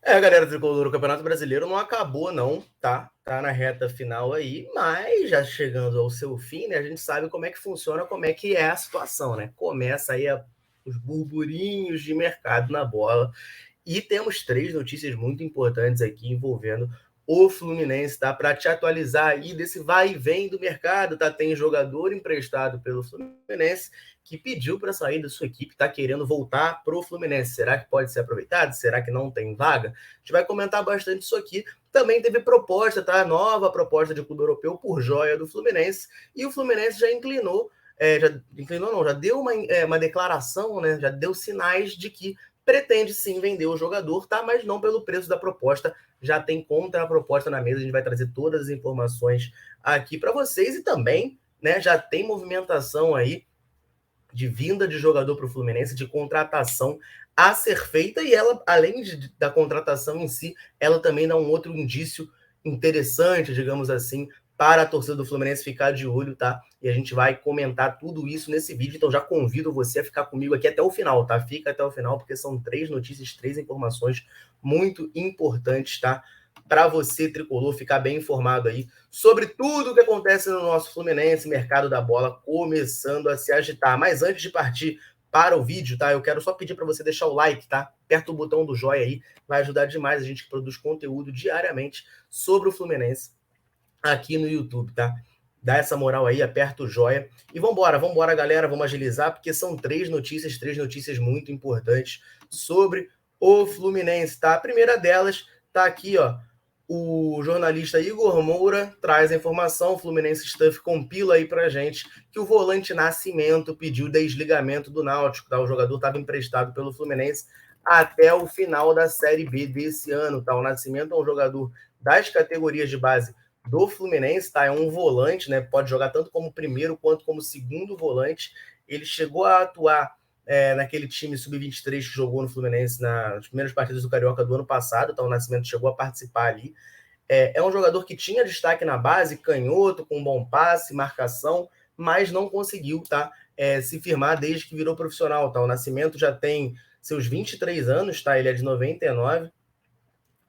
Galera do Tricolor, o Campeonato Brasileiro não acabou, não, tá? Tá na reta final aí, mas já chegando ao seu fim, né? A gente sabe como é que funciona, como é que é a situação, né? Começa aí os burburinhos de mercado na bola. E temos três notícias muito importantes aqui envolvendo o Fluminense, tá? Para te atualizar aí desse vai e vem do mercado, tá? Tem jogador emprestado pelo Fluminense que pediu para sair da sua equipe, tá querendo voltar pro Fluminense. Será que pode ser aproveitado? Será que não tem vaga? A gente vai comentar bastante isso aqui. Também teve proposta, tá? Nova proposta de clube europeu por joia do Fluminense. E o Fluminense já inclinou já deu uma declaração, né? Já deu sinais de que pretende sim vender o jogador, tá? Mas não pelo preço da proposta. Já tem contraproposta na mesa. A gente vai trazer todas as informações aqui para vocês e também, né? Já tem movimentação aí de vinda de jogador para o Fluminense, de contratação a ser feita, e ela, além da contratação em si, ela também dá um outro indício interessante, digamos assim, para a torcida do Fluminense ficar de olho, tá? E a gente vai comentar tudo isso nesse vídeo, então já convido você a ficar comigo aqui até o final, tá? Fica até o final, porque são três notícias, três informações muito importantes, tá? Para você, tricolor, ficar bem informado aí sobre tudo o que acontece no nosso Fluminense, mercado da bola começando a se agitar. Mas antes de partir para o vídeo, tá? Eu quero só pedir para você deixar o like, tá? Aperta o botão do joinha aí, vai ajudar demais a gente que produz conteúdo diariamente sobre o Fluminense aqui no YouTube, tá? Dá essa moral aí, aperta o joinha e vambora, galera, vamos agilizar, porque são três notícias muito importantes sobre o Fluminense, tá? A primeira delas tá aqui, ó. O jornalista Igor Moura traz a informação, o Fluminense Stuff compila aí pra gente que o volante Nascimento pediu desligamento do Náutico, tá? O jogador estava emprestado pelo Fluminense até o final da Série B desse ano, tá? O Nascimento é um jogador das categorias de base do Fluminense, tá? É um volante, né? Pode jogar tanto como primeiro quanto como segundo volante. Ele chegou a atuar naquele time sub-23 que jogou no Fluminense nas primeiras partidas do Carioca do ano passado, então o Nascimento chegou a participar ali. É um jogador que tinha destaque na base, canhoto, com bom passe, marcação, mas não conseguiu, tá? Se firmar desde que virou profissional, tá? O Nascimento já tem seus 23 anos, tá? Ele é de 99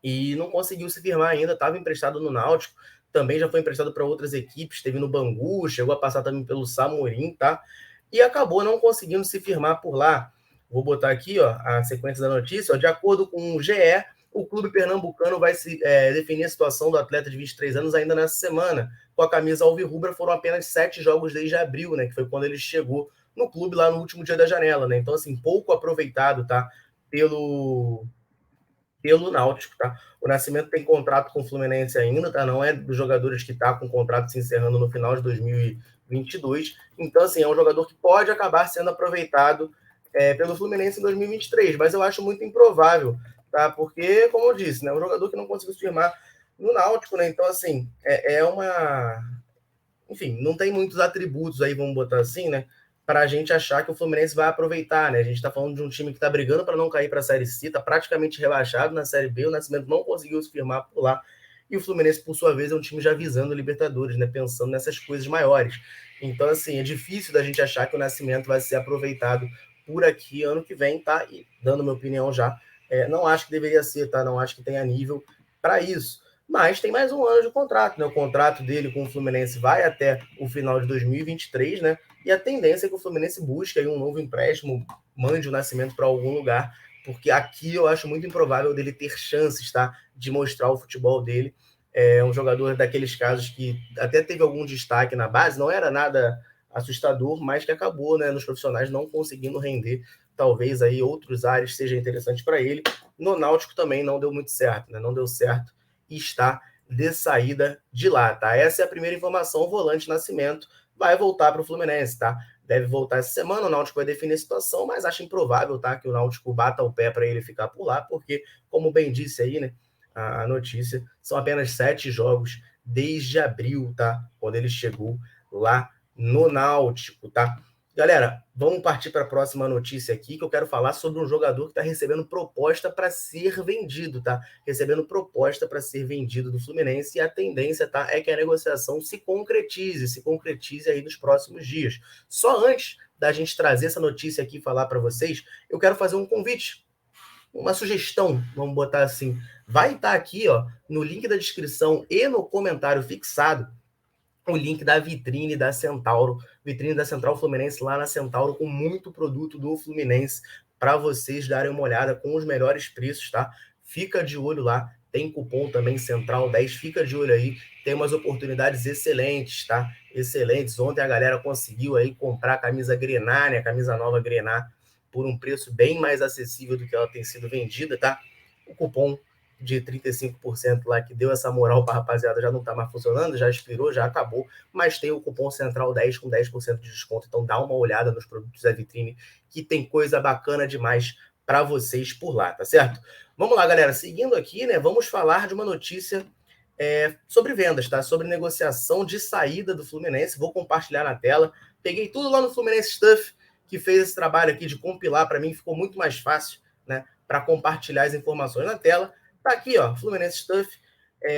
e não conseguiu se firmar ainda, estava emprestado no Náutico, também já foi emprestado para outras equipes, esteve no Bangu, chegou a passar também pelo Samorim, tá? E acabou não conseguindo se firmar por lá. Vou botar aqui, ó, a sequência da notícia. Ó, de acordo com o GE, o clube pernambucano vai definir a situação do atleta de 23 anos ainda nessa semana. Com a camisa alvirrubra, foram apenas 7 jogos desde abril, né? Que foi quando ele chegou no clube lá no último dia da janela, né? Então, assim, pouco aproveitado, tá? Pelo Náutico, tá? O Nascimento tem contrato com o Fluminense ainda, tá? Não é dos jogadores que tá com o contrato se encerrando no final de 2022. Então, assim, é um jogador que pode acabar sendo aproveitado pelo Fluminense em 2023, mas eu acho muito improvável, tá? Porque, como eu disse, né, um jogador que não conseguiu se firmar no Náutico, né? Então, assim, enfim, não tem muitos atributos aí, vamos botar assim, né? Para a gente achar que o Fluminense vai aproveitar, né? A gente está falando de um time que está brigando para não cair para a Série C, está praticamente rebaixado na Série B, o Nascimento não conseguiu se firmar por lá, e o Fluminense, por sua vez, é um time já visando o Libertadores, né? Pensando nessas coisas maiores. Então, assim, é difícil da gente achar que o Nascimento vai ser aproveitado por aqui ano que vem, tá? E dando minha opinião já, não acho que deveria ser, tá? Não acho que tenha nível para isso. Mas tem mais um ano de contrato, né? O contrato dele com o Fluminense vai até o final de 2023, né? E a tendência é que o Fluminense busque aí um novo empréstimo, mande o Nascimento para algum lugar, porque aqui eu acho muito improvável dele ter chances, tá? De mostrar o futebol dele. É um jogador daqueles casos que até teve algum destaque na base, não era nada assustador, mas que acabou, né, nos profissionais não conseguindo render. Talvez aí outros áreas sejam interessantes para ele. No Náutico também não deu muito certo, né? Não deu certo e está de saída de lá, tá? Essa é a primeira informação. O volante Nascimento vai voltar para o Fluminense, tá? Deve voltar essa semana. O Náutico vai definir a situação, mas acho improvável, tá? Que o Náutico bata o pé para ele ficar por lá, porque, como bem disse aí, né? A notícia, são apenas 7 jogos desde abril, tá? Quando ele chegou lá no Náutico, tá? Galera, vamos partir para a próxima notícia aqui, que eu quero falar sobre um jogador que está recebendo proposta para ser vendido, tá? Recebendo proposta para ser vendido do Fluminense, e a tendência, tá, é que a negociação se concretize aí nos próximos dias. Só antes da gente trazer essa notícia aqui e falar para vocês, eu quero fazer um convite. uma sugestão, vamos botar assim, vai estar aqui, ó, no link da descrição e no comentário fixado, o link da vitrine da Centauro, vitrine da Central Fluminense lá na Centauro, com muito produto do Fluminense para vocês darem uma olhada com os melhores preços, tá? Fica de olho lá, tem cupom também Central 10, fica de olho aí, tem umas oportunidades excelentes, tá? Excelentes. Ontem a galera conseguiu aí comprar a camisa Grená, né? A camisa nova Grená, por um preço bem mais acessível do que ela tem sido vendida, tá? O cupom de 35% lá que deu essa moral para a rapaziada já não está mais funcionando, já expirou, já acabou, mas tem o cupom Central 10 com 10% de desconto, então dá uma olhada nos produtos da vitrine que tem coisa bacana demais para vocês por lá, tá certo? Vamos lá, galera, seguindo aqui, né, vamos falar de uma notícia sobre vendas, tá? Sobre negociação de saída do Fluminense, vou compartilhar na tela, peguei tudo lá no Fluminense Stuff, que fez esse trabalho aqui de compilar para mim, ficou muito mais fácil, né, para compartilhar as informações na tela. Tá aqui, ó, Fluminense Stuff,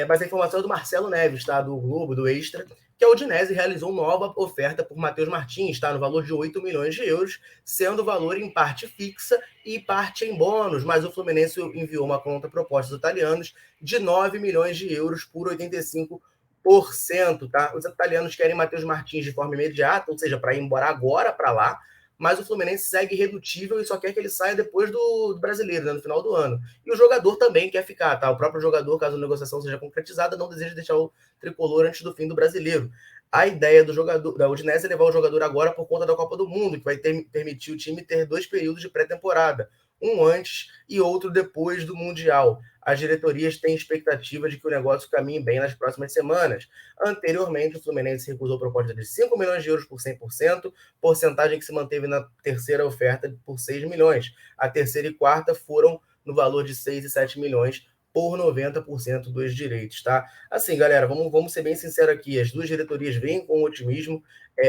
mas a informação é do Marcelo Neves, tá? Do Globo, do Extra, que a Udinese realizou nova oferta por Matheus Martins, tá? No valor de 8 milhões de euros, sendo o valor em parte fixa e parte em bônus, mas o Fluminense enviou uma contraproposta dos italianos de 9 milhões de euros por 85%, tá? Os italianos querem Matheus Martins de forma imediata, ou seja, para ir embora agora para lá, mas o Fluminense segue irredutível e só quer que ele saia depois do brasileiro, né, no final do ano. E o jogador também quer ficar, tá? O próprio jogador, caso a negociação seja concretizada, não deseja deixar o tricolor antes do fim do brasileiro. A ideia do jogador da Udinese é levar o jogador agora por conta da Copa do Mundo, que vai permitir o time ter 2 períodos de pré-temporada, um antes e outro depois do Mundial. As diretorias têm expectativa de que o negócio caminhe bem nas próximas semanas. Anteriormente, o Fluminense recusou a proposta de 5 milhões de euros por 100%, porcentagem que se manteve na terceira oferta por 6 milhões. A terceira e quarta foram no valor de 6 e 7 milhões por 90% dos direitos, tá? Assim, galera, vamos ser bem sinceros aqui, as duas diretorias vêm com otimismo,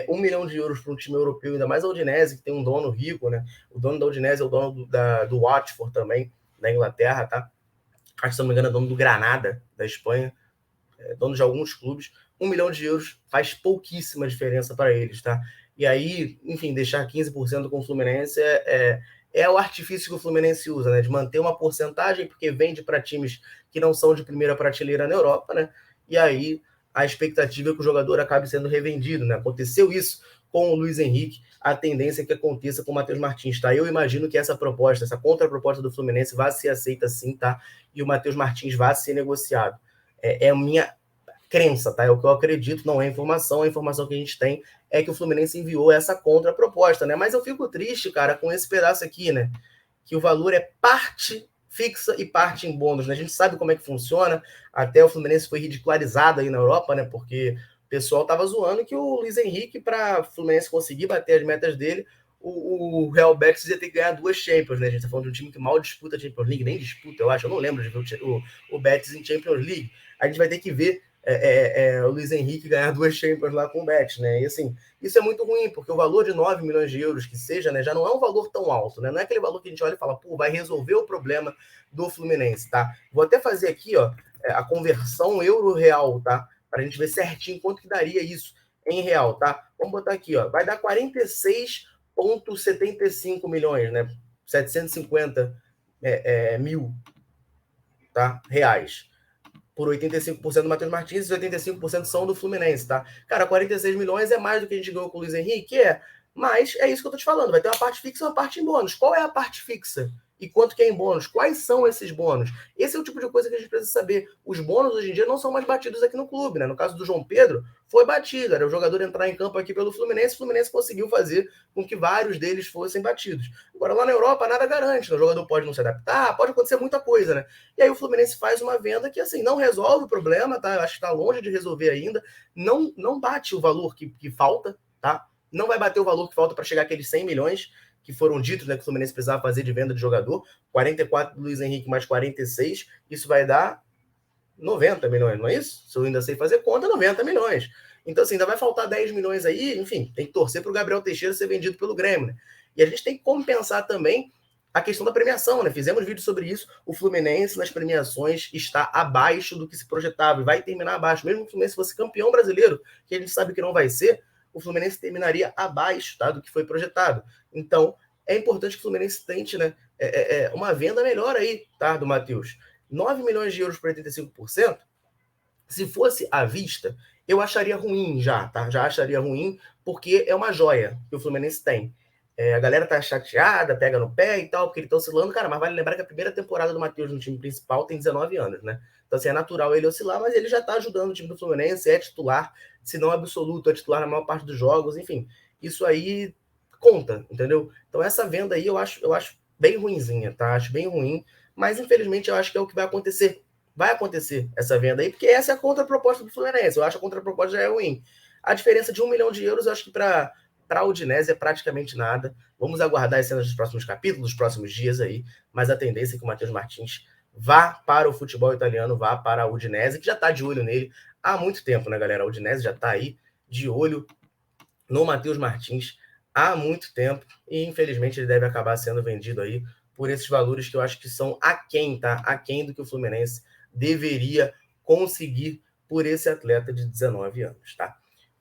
1 milhão de euros para um time europeu, ainda mais a Udinese, que tem um dono rico, né? O dono da Udinese é o dono do Watford também, da Inglaterra, tá? Acho que, se não me engano, é dono do Granada, da Espanha, dono de alguns clubes. 1 milhão de euros faz pouquíssima diferença para eles, tá? E aí, enfim, deixar 15% com o Fluminense é o artifício que o Fluminense usa, né? De manter uma porcentagem, porque vende para times que não são de primeira prateleira na Europa, né? E aí a expectativa é que o jogador acabe sendo revendido, né? Aconteceu isso com o Luiz Henrique, a tendência é que aconteça com o Matheus Martins, tá? Eu imagino que essa proposta, essa contraproposta do Fluminense vai ser aceita sim, tá? E o Matheus Martins vai ser negociado. É a minha crença, tá? É o que eu acredito, não é informação. A informação que a gente tem é que o Fluminense enviou essa contraproposta, né? Mas eu fico triste, cara, com esse pedaço aqui, né? Que o valor é parte fixa e parte em bônus, né? A gente sabe como é que funciona. Até o Fluminense foi ridicularizado aí na Europa, né? Porque o pessoal tava zoando que o Luiz Henrique, para o Fluminense conseguir bater as metas dele, o Real Betis ia ter que ganhar 2 Champions, né? A gente tá falando de um time que mal disputa a Champions League, nem disputa, eu acho. Eu não lembro de ver o Betis em Champions League. A gente vai ter que ver o Luiz Henrique ganhar 2 Champions lá com o Betis, né? E assim, isso é muito ruim, porque o valor de 9 milhões de euros que seja, né, já não é um valor tão alto, né? Não é aquele valor que a gente olha e fala, pô, vai resolver o problema do Fluminense, tá? Vou até fazer aqui, ó, a conversão euro-real, tá? Para a gente ver certinho quanto que daria isso em real, tá? Vamos botar aqui, ó, vai dar 46,75 milhões, né? 750 mil, tá? Reais. Por 85% do Matheus Martins e 85% são do Fluminense, tá? Cara, 46 milhões é mais do que a gente ganhou com o Luiz Henrique? Mas é isso que eu tô te falando, vai ter uma parte fixa e uma parte em bônus. Qual é a parte fixa? E quanto que é em bônus? Quais são esses bônus? Esse é o tipo de coisa que a gente precisa saber. Os bônus hoje em dia não são mais batidos aqui no clube, né? No caso do João Pedro, foi batido. Era o jogador entrar em campo aqui pelo Fluminense, o Fluminense conseguiu fazer com que vários deles fossem batidos. Agora, lá na Europa, nada garante, né? O jogador pode não se adaptar, pode acontecer muita coisa, né? E aí o Fluminense faz uma venda que, assim, não resolve o problema, tá? Eu acho que está longe de resolver ainda. Não bate o valor que falta, tá? Não vai bater o valor que falta para chegar àqueles 100 milhões que foram ditos, né, que o Fluminense precisava fazer de venda de jogador. 44 do Luiz Henrique mais 46, isso vai dar 90 milhões, não é isso? Se eu ainda sei fazer conta, 90 milhões. Então, assim, ainda vai faltar 10 milhões aí, enfim, tem que torcer para o Gabriel Teixeira ser vendido pelo Grêmio, né? E a gente tem que compensar também a questão da premiação, né? Fizemos vídeo sobre isso. O Fluminense nas premiações está abaixo do que se projetava e vai terminar abaixo. Mesmo que o Fluminense fosse campeão brasileiro, que a gente sabe que não vai ser, o Fluminense terminaria abaixo, tá, do que foi projetado. Então, é importante que o Fluminense tente, né, uma venda melhor aí, tá, do Matheus. 9 milhões de euros por 85%, se fosse à vista, eu acharia ruim já, tá? Já acharia ruim, porque é uma joia que o Fluminense tem. A galera tá chateada, pega no pé e tal, porque ele tá oscilando, cara, mas vale lembrar que a primeira temporada do Matheus no time principal tem 19 anos, né? Então, assim, é natural ele oscilar, mas ele já tá ajudando o time do Fluminense, é titular, se não absoluto, é titular na maior parte dos jogos, enfim. Isso aí conta, entendeu? Então, essa venda aí eu acho bem ruinzinha, tá? Acho bem ruim, mas infelizmente eu acho que é o que vai acontecer. Vai acontecer essa venda aí, porque essa é a contraproposta do Fluminense. Eu acho que a contraproposta já é ruim. A diferença de 1 milhão de euros, eu acho que para a Udinese é praticamente nada. Vamos aguardar as cenas dos próximos capítulos, dos próximos dias aí, mas a tendência é que o Matheus Martins vá para o futebol italiano, vá para a Udinese, que já está de olho nele há muito tempo, né, galera? A Udinese já está aí de olho no Matheus Martins há muito tempo e, infelizmente, ele deve acabar sendo vendido aí por esses valores que eu acho que são aquém, tá? Aquém do que o Fluminense deveria conseguir por esse atleta de 19 anos, tá?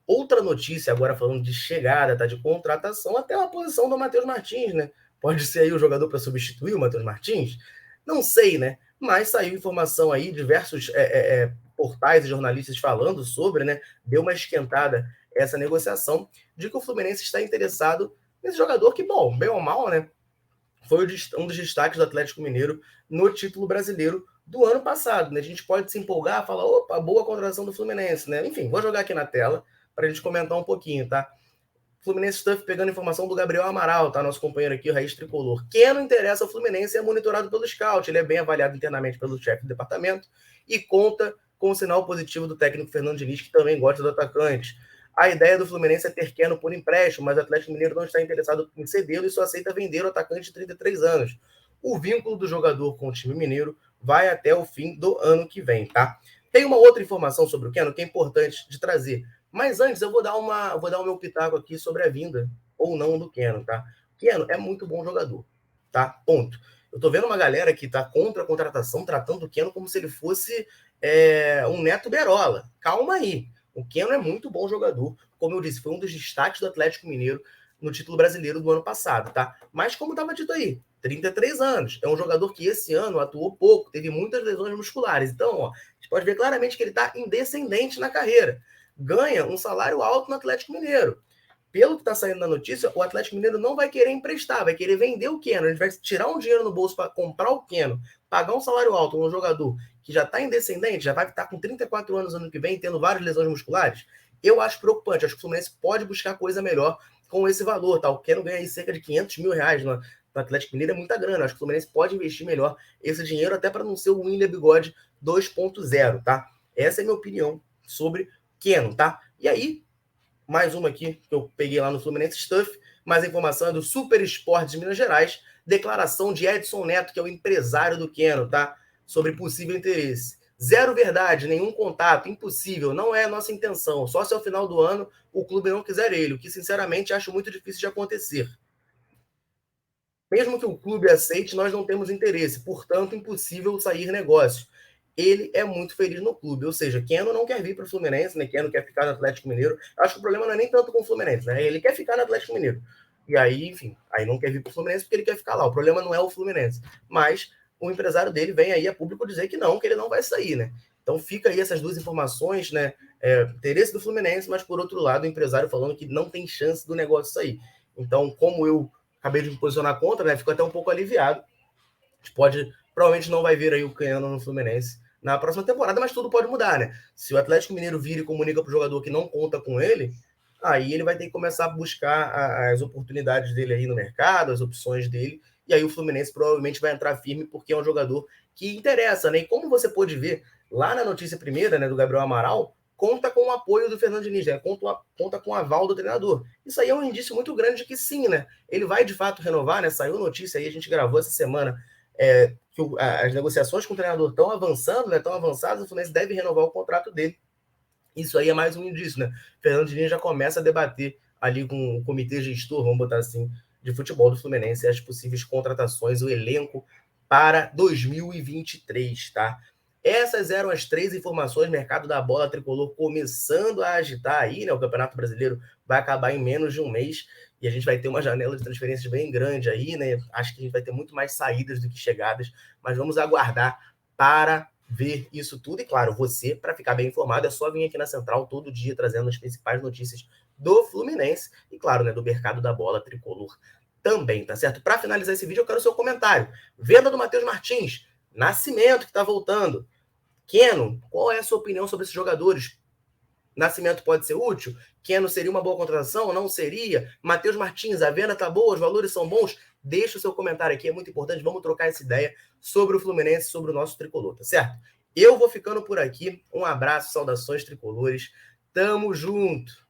Outra notícia, agora falando de chegada, tá? De contratação, até uma posição do Matheus Martins, né? Pode ser aí o jogador para substituir o Matheus Martins? Não sei, né? Mas saiu informação aí, diversos portais e jornalistas falando sobre, né? Deu uma esquentada essa negociação de que o Fluminense está interessado nesse jogador que, bom, bem ou mal, né? Foi um dos destaques do Atlético Mineiro no título brasileiro do ano passado. Né? A gente pode se empolgar, falar, opa, boa contratação do Fluminense, né? Enfim, vou jogar aqui na tela para a gente comentar um pouquinho, tá? Fluminense Stuff pegando informação do Gabriel Amaral, tá? Nosso companheiro aqui, o Raiz Tricolor. Quem não interessa ao Fluminense é monitorado pelo Scout, ele é bem avaliado internamente pelo chefe do departamento e conta com o sinal positivo do técnico Fernando Diniz, que também gosta do atacante. A ideia do Fluminense é ter Keno por empréstimo, mas o Atlético Mineiro não está interessado em cedê-lo e só aceita vender o atacante de 33 anos. O vínculo do jogador com o time mineiro vai até o fim do ano que vem, tá? Tem uma outra informação sobre o Keno que é importante de trazer. Mas antes eu vou dar o meu pitaco aqui sobre a vinda ou não do Keno, tá? Keno é muito bom jogador, tá? Ponto. Eu tô vendo uma galera que tá contra a contratação, tratando o Keno como se ele fosse um Neto Berola. Calma aí. O Keno é muito bom jogador. Como eu disse, foi um dos destaques do Atlético Mineiro no título brasileiro do ano passado, tá? Mas como estava dito aí, 33 anos. É um jogador que esse ano atuou pouco, teve muitas lesões musculares. Então, ó, a gente pode ver claramente que ele está indescendente na carreira. Ganha um salário alto no Atlético Mineiro. Pelo que está saindo na notícia, o Atlético Mineiro não vai querer emprestar, vai querer vender o Keno. A gente vai tirar um dinheiro no bolso para comprar o Keno, pagar um salário alto a um jogador que já está indescendente, já vai estar com 34 anos no ano que vem, tendo várias lesões musculares. Eu acho preocupante. Acho que o Fluminense pode buscar coisa melhor com esse valor. Tá? O Keno ganha aí cerca de 500 mil reais no Atlético Mineiro, é muita grana. Acho que o Fluminense pode investir melhor esse dinheiro, até para não ser o William Bigode 2.0, tá? Essa é a minha opinião sobre Keno, tá? E aí, mais uma aqui que eu peguei lá no Fluminense Stuff, mais informação é do Super Esporte de Minas Gerais, declaração de Edson Neto, que é o empresário do Keno, tá? Sobre possível interesse. Zero verdade, nenhum contato, impossível, não é a nossa intenção. Só se ao final do ano o clube não quiser ele, o que sinceramente acho muito difícil de acontecer. Mesmo que o clube aceite, nós não temos interesse, portanto, impossível sair negócio. Ele é muito feliz no clube, ou seja, Keno não quer vir para o Fluminense, né? Keno quer ficar no Atlético Mineiro. Acho que o problema não é nem tanto com o Fluminense, né? Ele quer ficar no Atlético Mineiro. E aí, enfim, aí não quer vir para o Fluminense porque ele quer ficar lá. O problema não é o Fluminense. Mas o empresário dele vem aí a público dizer que ele não vai sair, né? Então fica aí essas duas informações, né? Interesse do Fluminense, mas por outro lado, o empresário falando que não tem chance do negócio sair. Então, como eu acabei de me posicionar contra, né? Fico até um pouco aliviado. A gente provavelmente não vai ver aí o Keno no Fluminense na próxima temporada, mas tudo pode mudar, né? Se o Atlético Mineiro vira e comunica para o jogador que não conta com ele, aí ele vai ter que começar a buscar as oportunidades dele aí no mercado, as opções dele, e aí o Fluminense provavelmente vai entrar firme porque é um jogador que interessa, né? E como você pôde ver lá na notícia primeira, né, do Gabriel Amaral, conta com o apoio do Fernando Diniz, né? Conta com o aval do treinador. Isso aí é um indício muito grande de que sim, né? Ele vai de fato renovar, né? Saiu notícia aí, a gente gravou essa semana que as negociações com o treinador estão avançando, né? Estão avançadas, o Fluminense deve renovar o contrato dele. Isso aí é mais um indício, né? Fernando Diniz já começa a debater ali com o comitê gestor, vamos botar assim, de futebol do Fluminense, as possíveis contratações, o elenco para 2023, tá? Essas eram as 3 informações, mercado da bola tricolor começando a agitar aí, né? O Campeonato Brasileiro vai acabar em menos de um mês e a gente vai ter uma janela de transferências bem grande aí, né? Acho que a gente vai ter muito mais saídas do que chegadas, mas vamos aguardar para ver isso tudo. E claro, você, para ficar bem informado, é só vir aqui na Central todo dia trazendo as principais notícias do Fluminense e, claro, né, do mercado da bola tricolor também, tá certo? Para finalizar esse vídeo, eu quero o seu comentário. Venda do Matheus Martins, Nascimento, que está voltando. Keno, qual é a sua opinião sobre esses jogadores? Nascimento pode ser útil? Keno seria uma boa contratação? Não seria? Matheus Martins, a venda tá boa, os valores são bons? Deixa o seu comentário aqui, é muito importante. Vamos trocar essa ideia sobre o Fluminense, sobre o nosso tricolor, tá certo? Eu vou ficando por aqui. Um abraço, saudações tricolores. Tamo junto!